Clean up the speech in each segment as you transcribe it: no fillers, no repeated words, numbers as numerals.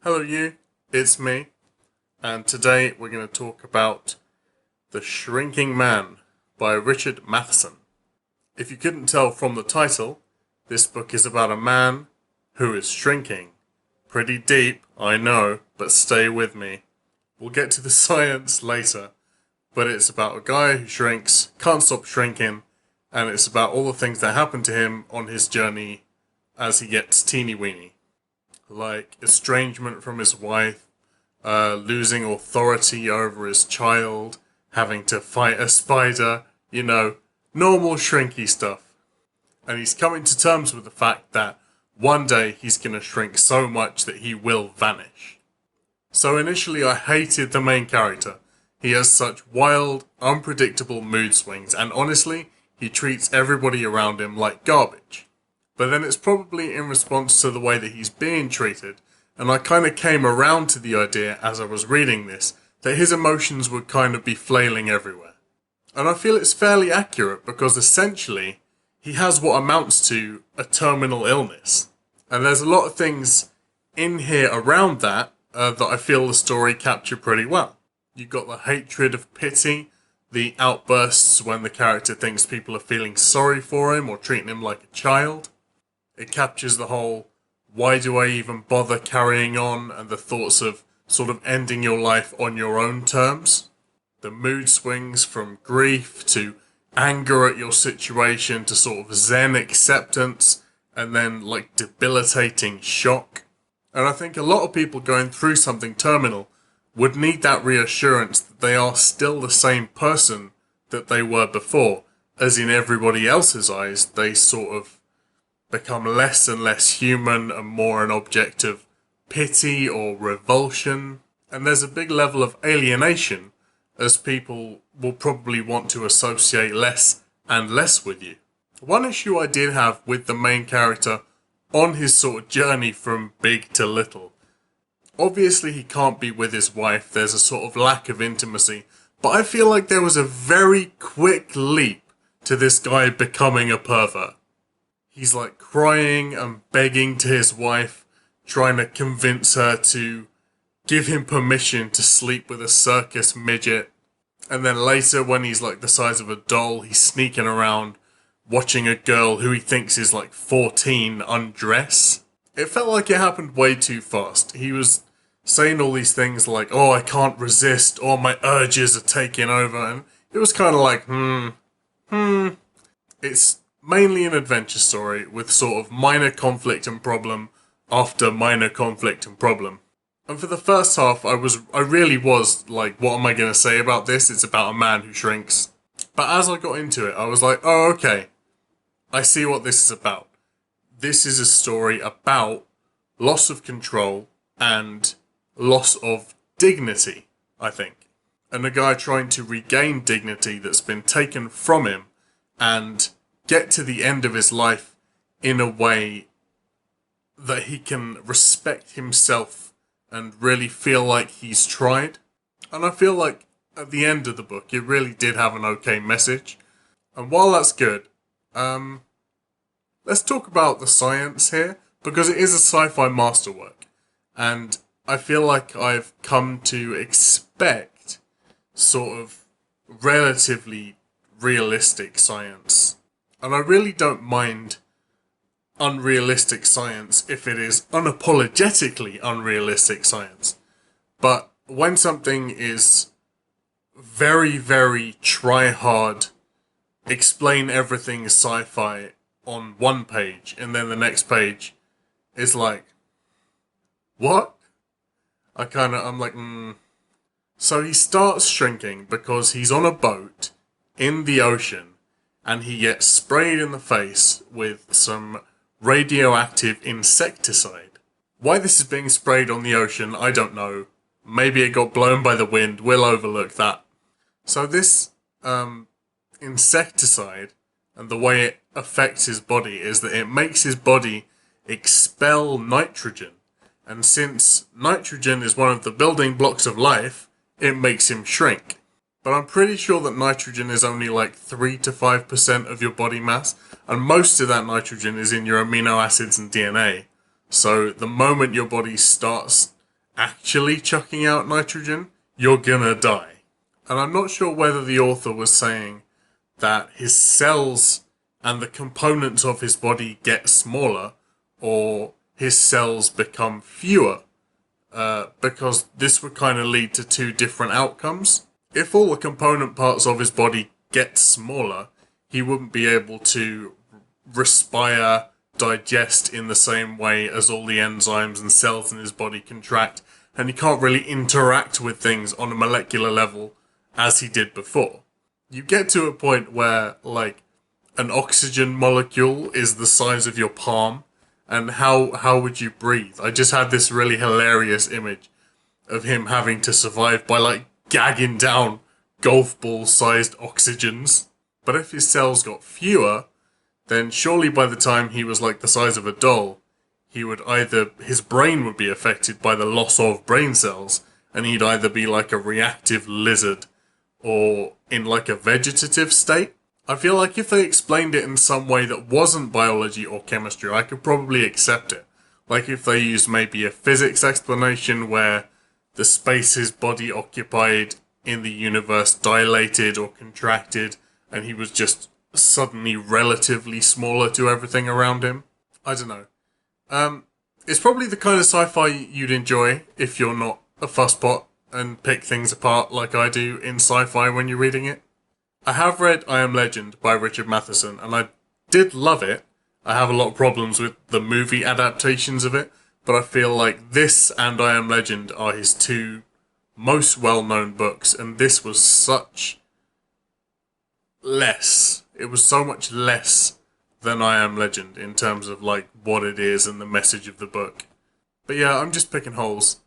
Hello you, it's me, and today we're going to talk about The Shrinking Man by Richard Matheson. If you couldn't tell from the title, this book is about a man who is shrinking. Pretty deep, I know, but stay with me. We'll get to the science later, but it's about a guy who shrinks, can't stop shrinking, and it's about all the things that happen to him on his journey as he gets teeny weeny. Like estrangement from his wife, losing authority over his child, having to fight a spider, normal shrinky stuff. And he's coming to terms with the fact that one day he's going to shrink so much that he will vanish. So initially I hated the main character. He has such wild, unpredictable mood swings, and honestly, he treats everybody around him like garbage. But then it's probably in response to the way that he's being treated, and I kind of came around to the idea as I was reading this, that his emotions would kind of be flailing everywhere. And I feel it's fairly accurate because essentially, he has what amounts to a terminal illness. And there's a lot of things in here around that that I feel the story captured pretty well. You've got the hatred of pity, the outbursts when the character thinks people are feeling sorry for him or treating him like a child. It captures the whole, why do I even bother carrying on, and the thoughts of sort of ending your life on your own terms. The mood swings from grief to anger at your situation to sort of zen acceptance and then like debilitating shock. And I think a lot of people going through something terminal would need that reassurance that they are still the same person that they were before, as in everybody else's eyes they sort of become less and less human and more an object of pity or revulsion. And there's a big level of alienation, as people will probably want to associate less and less with you. One issue I did have with the main character on his sort of journey from big to little. Obviously he can't be with his wife, there's a sort of lack of intimacy, but I feel like there was a very quick leap to this guy becoming a pervert. He's like crying and begging to his wife, trying to convince her to give him permission to sleep with a circus midget. And then later, when he's like the size of a doll, he's sneaking around watching a girl who he thinks is like 14 undress. It felt like it happened way too fast. He was saying all these things like, oh, I can't resist, or my urges are taking over. And it was kind of like, It's mainly an adventure story with sort of minor conflict and problem after minor conflict and problem. And for the first half, I really was like, what am I going to say about this? It's about a man who shrinks. But as I got into it, I was like, oh, okay. I see what this is about. This is a story about loss of control and loss of dignity, I think. And a guy trying to regain dignity that's been taken from him and get to the end of his life in a way that he can respect himself and really feel like he's tried. And I feel like at the end of the book, it really did have an okay message. And while that's good, let's talk about the science here, because it is a sci-fi masterwork. And I feel like I've come to expect sort of relatively realistic science. And I really don't mind unrealistic science if it is unapologetically unrealistic science. But when something is very, very try-hard, explain everything sci-fi on one page, and then the next page is like, what? I'm like, So he starts shrinking because he's on a boat in the ocean, and he gets sprayed in the face with some radioactive insecticide. Why this is being sprayed on the ocean, I don't know. Maybe it got blown by the wind, we'll overlook that. So this insecticide, and the way it affects his body, is that it makes his body expel nitrogen. And since nitrogen is one of the building blocks of life, it makes him shrink. But I'm pretty sure that nitrogen is only like 3 to 5% of your body mass, and most of that nitrogen is in your amino acids and DNA. So the moment your body starts actually chucking out nitrogen, you're gonna die. And I'm not sure whether the author was saying that his cells and the components of his body get smaller, or his cells become fewer, because this would kind of lead to two different outcomes. If all the component parts of his body get smaller, he wouldn't be able to respire, digest in the same way as all the enzymes and cells in his body contract, and he can't really interact with things on a molecular level as he did before. You get to a point where, like, an oxygen molecule is the size of your palm, and how would you breathe? I just had this really hilarious image of him having to survive by, like, gagging down golf ball-sized oxygens. But if his cells got fewer, then surely by the time he was like the size of a doll, he would either, his brain would be affected by the loss of brain cells, and he'd either be like a reactive lizard or in like a vegetative state. I feel like if they explained it in some way that wasn't biology or chemistry, I could probably accept it. Like if they used maybe a physics explanation where the space his body occupied in the universe dilated or contracted, and he was just suddenly relatively smaller to everything around him. I don't know. It's probably the kind of sci-fi you'd enjoy if you're not a fusspot and pick things apart like I do in sci-fi when you're reading it. I have read I Am Legend by Richard Matheson, and I did love it. I have a lot of problems with the movie adaptations of it, but I feel like this and I Am Legend are his two most well-known books, and this was such less. It was so much less than I Am Legend in terms of like what it is and the message of the book. But yeah, I'm just picking holes.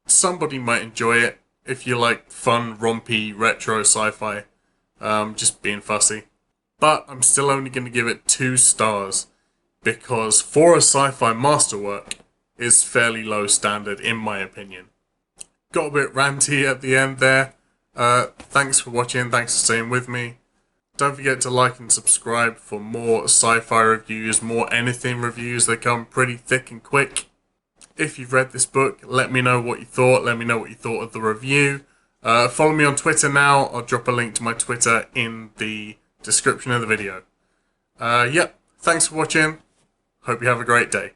Somebody might enjoy it if you like fun, rompy, retro sci-fi. Just being fussy. But I'm still only going to give it 2 stars because for a sci-fi masterwork, it's fairly low standard in my opinion. Got a bit ranty at the end there. Thanks for watching, thanks for staying with me. Don't forget to like and subscribe for more sci-fi reviews, more anything reviews. They come pretty thick and quick. If you've read this book, let me know what you thought. Let me know what you thought of the review. Follow me on Twitter now. I'll drop a link to my Twitter in the description of the video. Yep, thanks for watching. Hope you have a great day.